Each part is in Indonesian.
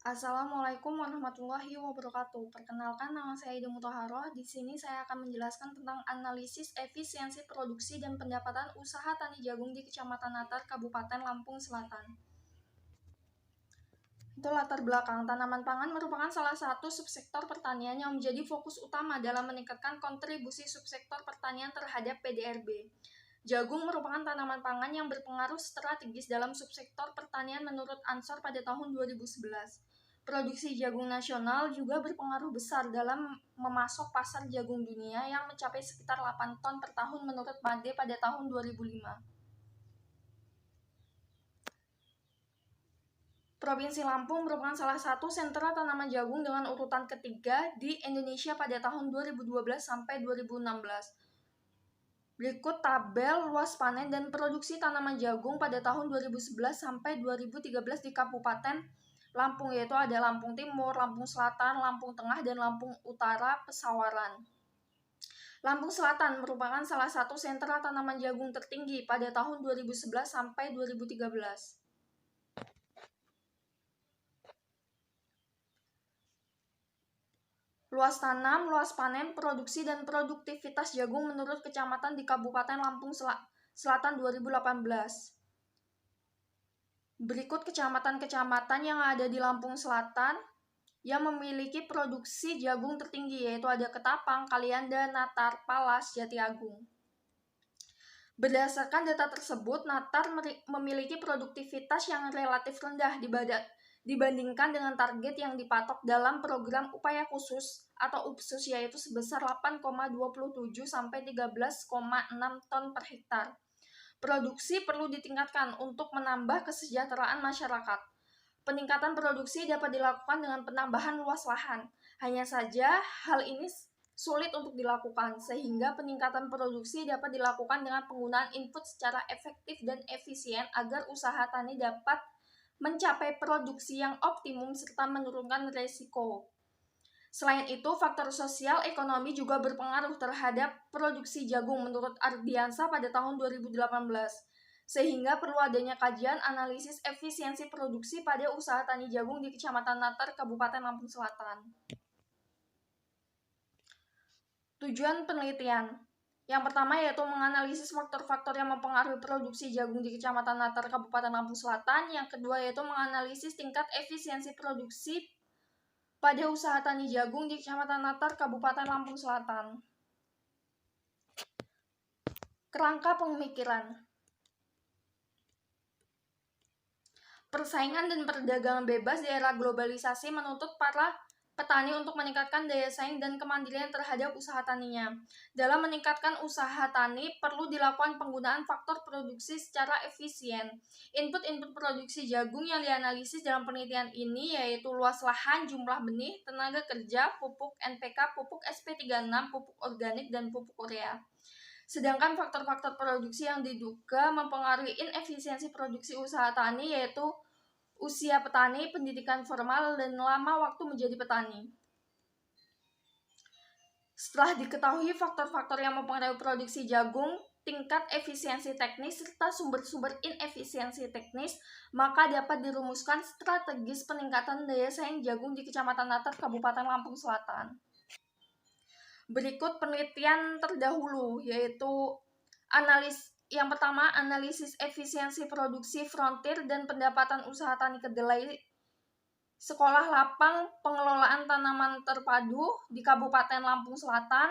Assalamualaikum warahmatullahi wabarakatuh. Perkenalkan, nama saya Ida Mutahharoh. Di sini saya akan menjelaskan tentang analisis efisiensi produksi dan pendapatan usaha tani jagung di Kecamatan Natar, Kabupaten Lampung Selatan. Itu latar belakang. Tanaman pangan merupakan salah satu subsektor pertanian yang menjadi fokus utama dalam meningkatkan kontribusi subsektor pertanian terhadap PDRB. Jagung merupakan tanaman pangan yang berpengaruh strategis dalam subsektor pertanian menurut Ansor pada tahun 2011. Produksi jagung nasional juga berpengaruh besar dalam memasok pasar jagung dunia yang mencapai sekitar 8 ton per tahun menurut Made pada tahun 2005. Provinsi Lampung merupakan salah satu sentra tanaman jagung dengan urutan ketiga di Indonesia pada tahun 2012 sampai 2016. Berikut tabel luas panen dan produksi tanaman jagung pada tahun 2011 sampai 2013 di Kabupaten Lampung, yaitu ada Lampung Timur, Lampung Selatan, Lampung Tengah, dan Lampung Utara Pesawaran. Lampung Selatan merupakan salah satu sentra tanaman jagung tertinggi pada tahun 2011 sampai 2013. Luas tanam, luas panen, produksi, dan produktivitas jagung menurut kecamatan di Kabupaten Lampung Selatan 2018. Berikut kecamatan-kecamatan yang ada di Lampung Selatan yang memiliki produksi jagung tertinggi, yaitu ada Ketapang, Kalianda, Natar, Palas, Jatiagung. Berdasarkan data tersebut, Natar memiliki produktivitas yang relatif rendah dibandingkan dengan target yang dipatok dalam program upaya khusus atau UPSUS, yaitu sebesar 8,27 sampai 13,6 ton per hektar. Produksi perlu ditingkatkan untuk menambah kesejahteraan masyarakat. Peningkatan produksi dapat dilakukan dengan penambahan luas lahan. Hanya saja hal ini sulit untuk dilakukan, sehingga peningkatan produksi dapat dilakukan dengan penggunaan input secara efektif dan efisien agar usaha tani dapat mencapai produksi yang optimum serta menurunkan risiko. Selain itu, faktor sosial ekonomi juga berpengaruh terhadap produksi jagung menurut Ardiansa pada tahun 2018, sehingga perlu adanya kajian analisis efisiensi produksi pada usaha tani jagung di Kecamatan Natar, Kabupaten Lampung Selatan. Tujuan penelitian. Yang pertama yaitu menganalisis faktor-faktor yang mempengaruhi produksi jagung di Kecamatan Natar, Kabupaten Lampung Selatan. Yang kedua yaitu menganalisis tingkat efisiensi produksi pada usaha tani jagung di Kecamatan Natar, Kabupaten Lampung Selatan. Kerangka pemikiran. Persaingan dan perdagangan bebas di era globalisasi menuntut para petani untuk meningkatkan daya saing dan kemandirian terhadap usaha taninya. Dalam meningkatkan usaha tani, perlu dilakukan penggunaan faktor produksi secara efisien. Input-input produksi jagung yang dianalisis dalam penelitian ini yaitu luas lahan, jumlah benih, tenaga kerja, pupuk NPK, pupuk SP36, pupuk organik, dan pupuk urea. Sedangkan faktor-faktor produksi yang diduga mempengaruhi inefisiensi produksi usaha tani yaitu usia petani, pendidikan formal, dan lama waktu menjadi petani. Setelah diketahui faktor-faktor yang mempengaruhi produksi jagung, tingkat efisiensi teknis, serta sumber-sumber inefisiensi teknis, maka dapat dirumuskan strategis peningkatan daya saing jagung di Kecamatan Natar, Kabupaten Lampung Selatan. Berikut penelitian terdahulu, yaitu yang pertama, analisis efisiensi produksi frontir dan pendapatan usaha tani kedelai Sekolah Lapang Pengelolaan Tanaman Terpadu di Kabupaten Lampung Selatan.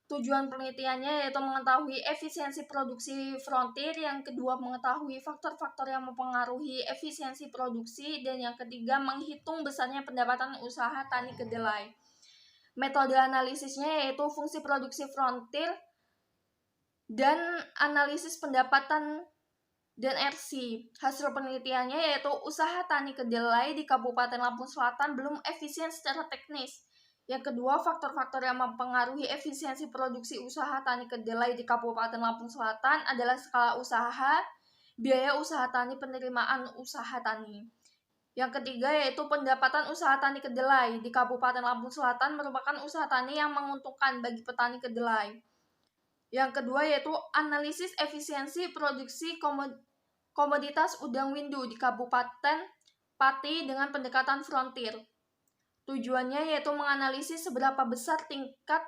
Tujuan penelitiannya yaitu mengetahui efisiensi produksi frontir, yang kedua mengetahui faktor-faktor yang mempengaruhi efisiensi produksi, dan yang ketiga menghitung besarnya pendapatan usaha tani kedelai. Metode analisisnya yaitu fungsi produksi frontir dan analisis pendapatan dan RC. Hasil penelitiannya yaitu usaha tani kedelai di Kabupaten Lampung Selatan belum efisien secara teknis. Yang kedua, faktor-faktor yang mempengaruhi efisiensi produksi usaha tani kedelai di Kabupaten Lampung Selatan adalah skala usaha, biaya usaha tani, penerimaan usaha tani. Yang ketiga yaitu pendapatan usaha tani kedelai di Kabupaten Lampung Selatan merupakan usaha tani yang menguntungkan bagi petani kedelai. Yang kedua yaitu analisis efisiensi produksi komoditas udang windu di Kabupaten Pati dengan pendekatan frontier. Tujuannya yaitu menganalisis seberapa besar tingkat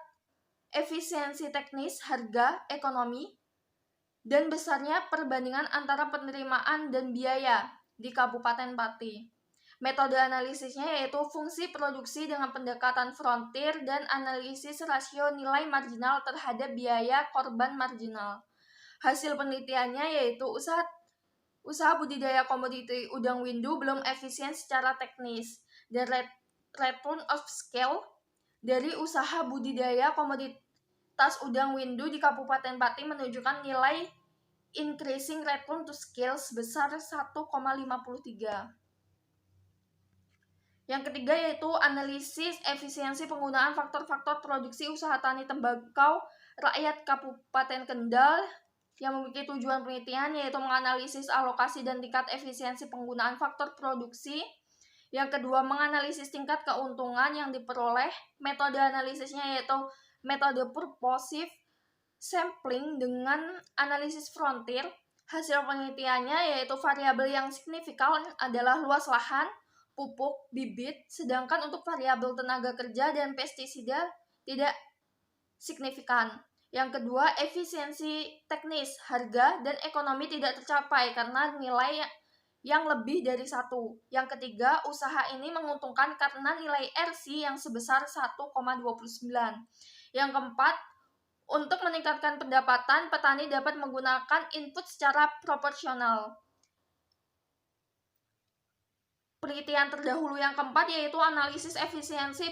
efisiensi teknis, harga, ekonomi, dan besarnya perbandingan antara penerimaan dan biaya di Kabupaten Pati. Metode analisisnya yaitu fungsi produksi dengan pendekatan frontier dan analisis rasio nilai marginal terhadap biaya korban marginal. Hasil penelitiannya yaitu usaha budidaya komoditi udang windu belum efisien secara teknis, dan return of scale dari usaha budidaya komoditas udang windu di Kabupaten Pati menunjukkan nilai increasing return to scale sebesar 1,53. Yang ketiga yaitu analisis efisiensi penggunaan faktor-faktor produksi usaha tani tembakau rakyat Kabupaten Kendal, yang memiliki tujuan penelitian yaitu menganalisis alokasi dan tingkat efisiensi penggunaan faktor produksi. Yang kedua, menganalisis tingkat keuntungan yang diperoleh. Metode analisisnya yaitu metode purposive sampling dengan analisis frontier. Hasil penelitiannya yaitu variabel yang signifikan adalah luas lahan, pupuk, bibit, sedangkan untuk variabel tenaga kerja dan pestisida tidak signifikan. Yang kedua, efisiensi teknis, harga, dan ekonomi tidak tercapai karena nilai yang lebih dari 1. Yang ketiga, usaha ini menguntungkan karena nilai RC yang sebesar 1,29. Yang keempat, untuk meningkatkan pendapatan, petani dapat menggunakan input secara proporsional. Penelitian terdahulu yang keempat yaitu analisis efisiensi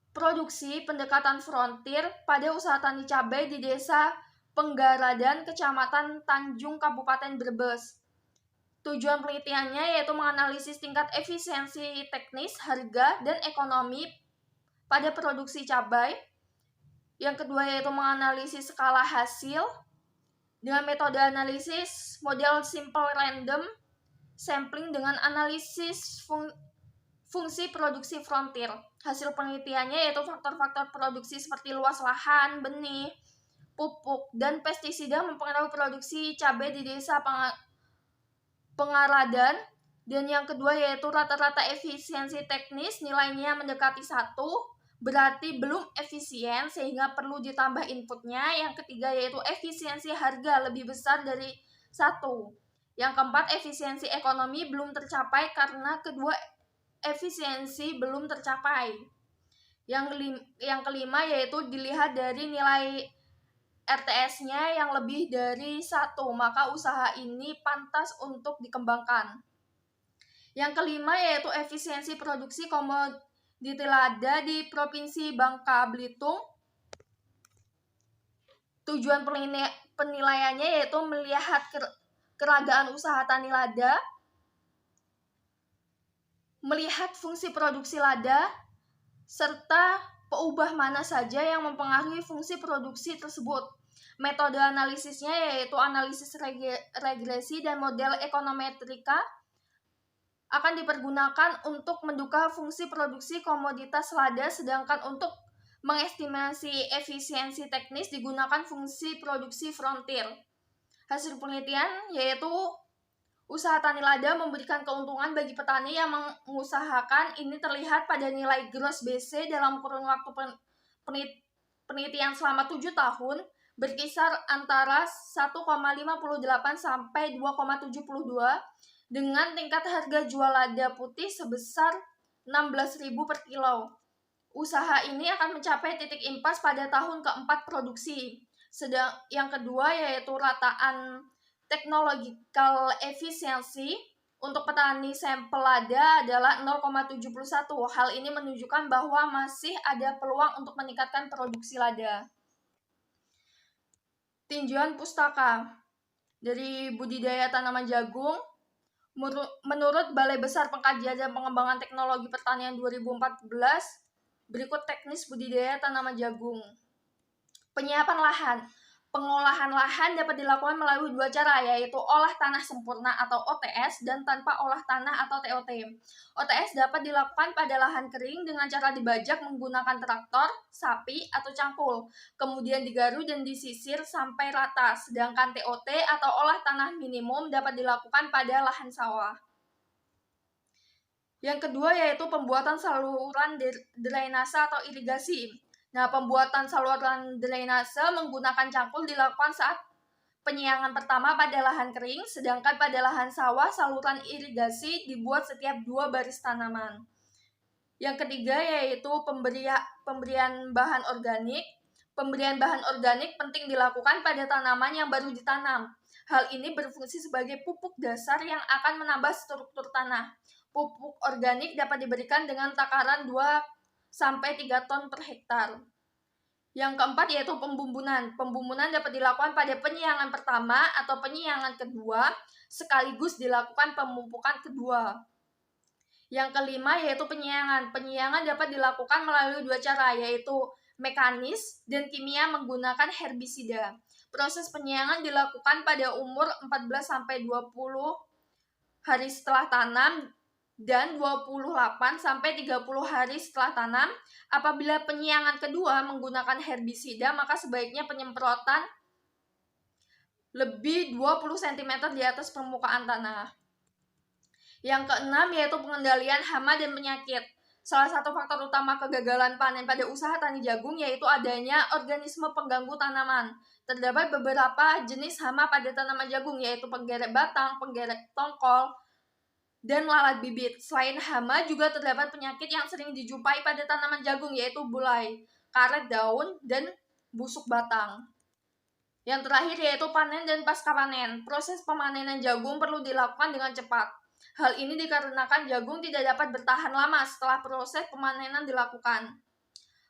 produksi pendekatan frontier pada usaha tani cabai di Desa Penggaradan, Kecamatan Tanjung, Kabupaten Brebes. Tujuan penelitiannya yaitu menganalisis tingkat efisiensi teknis, harga, dan ekonomi pada produksi cabai. Yang kedua yaitu menganalisis skala hasil dengan metode analisis model simple random sampling dengan analisis fungsi produksi frontier. Hasil penelitiannya yaitu faktor-faktor produksi seperti luas lahan, benih, pupuk, dan pestisida mempengaruhi produksi cabai di Desa Pengaradan. Dan yang kedua yaitu rata-rata efisiensi teknis nilainya mendekati 1, berarti belum efisien sehingga perlu ditambah inputnya. Yang ketiga yaitu efisiensi harga lebih besar dari 1. Yang keempat, efisiensi ekonomi belum tercapai karena kedua efisiensi belum tercapai. Yang kelima yaitu dilihat dari nilai RTS-nya yang lebih dari 1, maka usaha ini pantas untuk dikembangkan. Yang kelima yaitu efisiensi produksi komoditi lada di Provinsi Bangka Belitung. Tujuan penilaiannya yaitu melihat keragaan usaha tani lada, melihat fungsi produksi lada, serta peubah mana saja yang mempengaruhi fungsi produksi tersebut. Metode analisisnya yaitu analisis regresi dan model ekonometrika akan dipergunakan untuk menduga fungsi produksi komoditas lada, sedangkan untuk mengestimasi efisiensi teknis digunakan fungsi produksi frontier. Hasil penelitian yaitu usaha tani lada memberikan keuntungan bagi petani yang mengusahakan. Ini terlihat pada nilai gross BC dalam kurun waktu penelitian selama 7 tahun berkisar antara 1,58 sampai 2,72 dengan tingkat harga jual lada putih sebesar 16.000 per kilo. Usaha ini akan mencapai titik impas pada tahun keempat produksi. Sedang yang kedua yaitu rataan technological efficiency untuk petani sampel lada adalah 0,71. Hal ini menunjukkan bahwa masih ada peluang untuk meningkatkan produksi lada. Tinjauan pustaka dari budidaya tanaman jagung. Menurut Balai Besar Pengkajian dan Pengembangan Teknologi Pertanian 2014, berikut teknis budidaya tanaman jagung. Penyiapan lahan. Pengolahan lahan dapat dilakukan melalui 2 cara, yaitu olah tanah sempurna atau OTS dan tanpa olah tanah atau TOT. OTS dapat dilakukan pada lahan kering dengan cara dibajak menggunakan traktor, sapi, atau cangkul, kemudian digaru dan disisir sampai rata, sedangkan TOT atau olah tanah minimum dapat dilakukan pada lahan sawah. Yang kedua yaitu pembuatan saluran drainase atau irigasi. Nah, pembuatan saluran drainase menggunakan cangkul dilakukan saat penyiangan pertama pada lahan kering, sedangkan pada lahan sawah saluran irigasi dibuat setiap 2 baris tanaman. Yang ketiga yaitu pemberian bahan organik. Pemberian bahan organik penting dilakukan pada tanaman yang baru ditanam. Hal ini berfungsi sebagai pupuk dasar yang akan menambah struktur tanah. Pupuk organik dapat diberikan dengan takaran 2-3 ton per hektar. Yang keempat yaitu pembumbunan. Pembumbunan dapat dilakukan pada penyiangan pertama atau penyiangan kedua, sekaligus dilakukan pemupukan kedua. Yang kelima yaitu penyiangan. Penyiangan dapat dilakukan melalui 2 cara, yaitu mekanis dan kimia menggunakan herbisida. Proses penyiangan dilakukan pada umur 14-20 hari setelah tanam dan 28-30 hari setelah tanam. Apabila penyiangan kedua menggunakan herbisida, maka sebaiknya penyemprotan lebih 20 cm di atas permukaan tanah. Yang keenam yaitu pengendalian hama dan penyakit. Salah satu faktor utama kegagalan panen pada usaha tani jagung yaitu adanya organisme pengganggu tanaman. Terdapat beberapa jenis hama pada tanaman jagung yaitu penggeret batang, penggeret tongkol, dan lalat bibit. Selain hama juga terdapat penyakit yang sering dijumpai pada tanaman jagung yaitu bulai, karet daun, dan busuk batang. Yang terakhir yaitu panen dan pasca panen. Proses pemanenan jagung perlu dilakukan dengan cepat. Hal ini dikarenakan jagung tidak dapat bertahan lama setelah proses pemanenan dilakukan.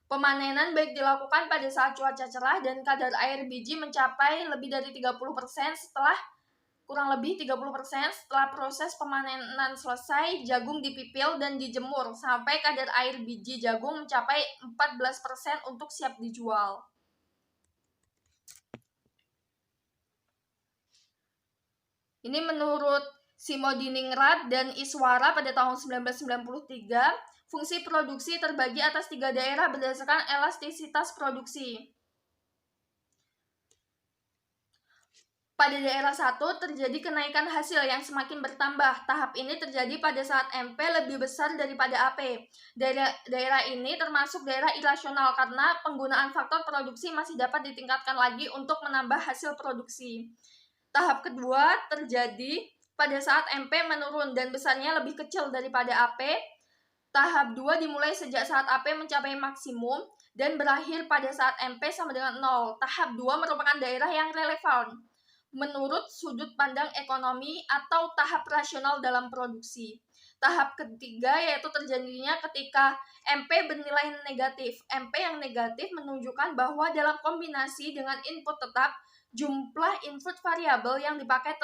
Pemanenan baik dilakukan pada saat cuaca cerah dan kadar air biji mencapai lebih dari 30% setelah proses pemanenan selesai, jagung dipipil dan dijemur sampai kadar air biji jagung mencapai 14% untuk siap dijual. Ini menurut Simodiningrat dan Iswara pada tahun 1993, fungsi produksi terbagi atas 3 daerah berdasarkan elastisitas produksi. Pada daerah 1 terjadi kenaikan hasil yang semakin bertambah. Tahap ini terjadi pada saat MP lebih besar daripada AP. Daerah ini termasuk daerah irasional karena penggunaan faktor produksi masih dapat ditingkatkan lagi untuk menambah hasil produksi. Tahap kedua terjadi pada saat MP menurun dan besarnya lebih kecil daripada AP. Tahap 2 dimulai sejak saat AP mencapai maksimum dan berakhir pada saat MP sama dengan 0. Tahap 2 merupakan daerah yang relevan menurut sudut pandang ekonomi atau tahap rasional dalam produksi. Tahap ketiga yaitu terjadinya ketika MP bernilai negatif. MP yang negatif menunjukkan bahwa dalam kombinasi dengan input tetap, jumlah input variabel yang dipakai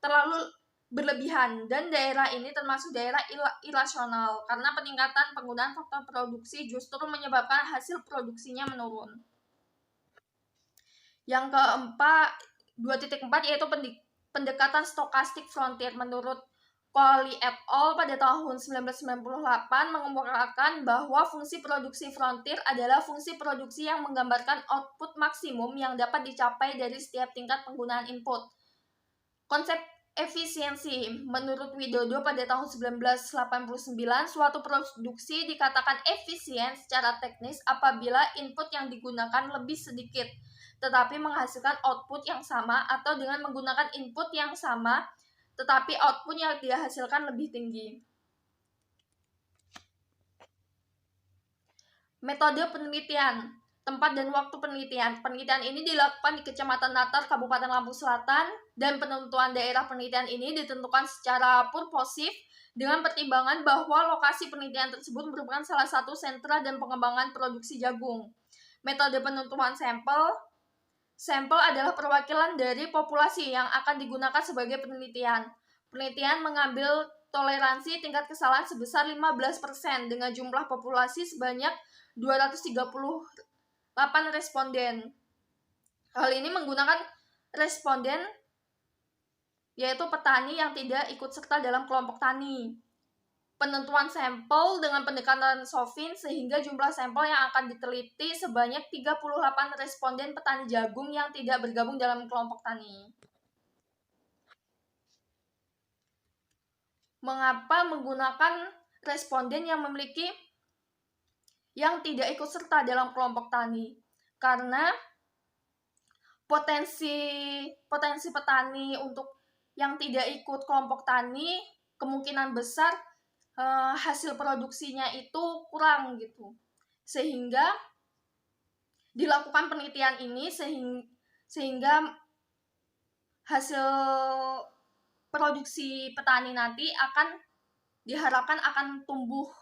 terlalu berlebihan, dan daerah ini termasuk daerah irasional karena peningkatan penggunaan faktor produksi justru menyebabkan hasil produksinya menurun. Yang keempat, 2.4 yaitu pendekatan stokastik frontier. Menurut Coley et al. Pada tahun 1998 mengemukakan bahwa fungsi produksi frontier adalah fungsi produksi yang menggambarkan output maksimum yang dapat dicapai dari setiap tingkat penggunaan input. Konsep efisiensi. Menurut Widodo pada tahun 1989, suatu produksi dikatakan efisien secara teknis apabila input yang digunakan lebih sedikit, tetapi menghasilkan output yang sama, atau dengan menggunakan input yang sama, tetapi output yang dihasilkan lebih tinggi. Metode penelitian. Tempat dan waktu penelitian. Penelitian ini dilakukan di Kecamatan Natar, Kabupaten Lampung Selatan, dan penentuan daerah penelitian ini ditentukan secara purposif dengan pertimbangan bahwa lokasi penelitian tersebut merupakan salah satu sentra dan pengembangan produksi jagung. Metode penentuan sampel. Sampel adalah perwakilan dari populasi yang akan digunakan sebagai penelitian. Penelitian mengambil toleransi tingkat kesalahan sebesar 15% dengan jumlah populasi sebanyak 238 responden. Hal ini menggunakan responden yaitu petani yang tidak ikut serta dalam kelompok tani. Penentuan sampel dengan pendekatan Sofin sehingga jumlah sampel yang akan diteliti sebanyak 38 responden petani jagung yang tidak bergabung dalam kelompok tani. Mengapa menggunakan responden yang tidak ikut serta dalam kelompok tani, karena potensi petani untuk yang tidak ikut kelompok tani kemungkinan besar hasil produksinya itu kurang gitu. Sehingga dilakukan penelitian ini sehingga hasil produksi petani nanti diharapkan akan tumbuh.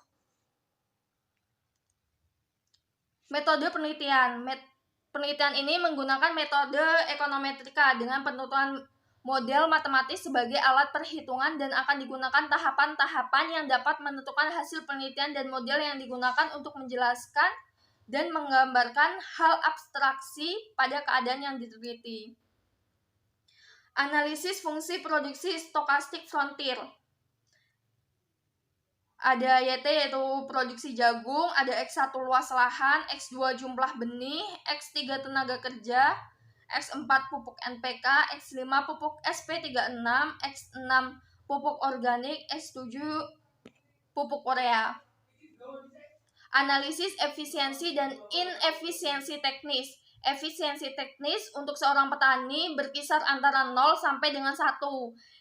Metode penelitian. Penelitian ini menggunakan metode ekonometrika dengan penuturan model matematis sebagai alat perhitungan dan akan digunakan tahapan-tahapan yang dapat menentukan hasil penelitian dan model yang digunakan untuk menjelaskan dan menggambarkan hal abstraksi pada keadaan yang diteliti. Analisis fungsi produksi stokastik frontier. Ada YT yaitu produksi jagung, ada X1 luas lahan, X2 jumlah benih, X3 tenaga kerja, X4 pupuk NPK, X5 pupuk SP36, X6 pupuk organik, X7 pupuk urea. Analisis efisiensi dan inefisiensi teknis. Efisiensi teknis untuk seorang petani berkisar antara 0 sampai dengan 1,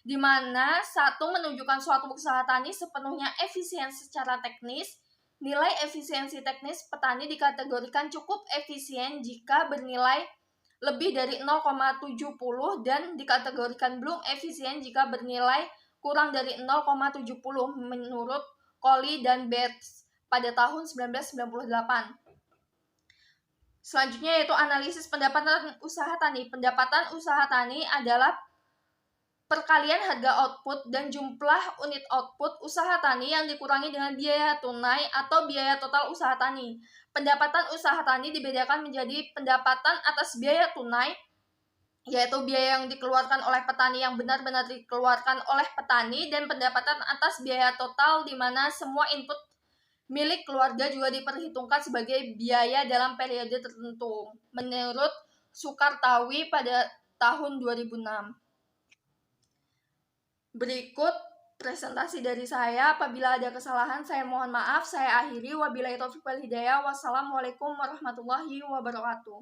di mana 1 menunjukkan suatu usaha tani sepenuhnya efisien secara teknis. Nilai efisiensi teknis petani dikategorikan cukup efisien jika bernilai lebih dari 0,70 dan dikategorikan belum efisien jika bernilai kurang dari 0,70 menurut Colley dan Bates pada tahun 1998. Selanjutnya yaitu analisis pendapatan usaha tani. Pendapatan usaha tani adalah perkalian harga output dan jumlah unit output usaha tani yang dikurangi dengan biaya tunai atau biaya total usaha tani. Pendapatan usaha tani dibedakan menjadi pendapatan atas biaya tunai, yaitu biaya yang dikeluarkan oleh petani yang benar-benar dikeluarkan oleh petani, dan pendapatan atas biaya total di mana semua input milik keluarga juga diperhitungkan sebagai biaya dalam periode tertentu, menurut Sukartawi pada tahun 2006. Berikut presentasi dari saya. Apabila ada kesalahan, saya mohon maaf. Saya akhiri. Wabillahi taufiq wal hidayah. Wassalamualaikum warahmatullahi wabarakatuh.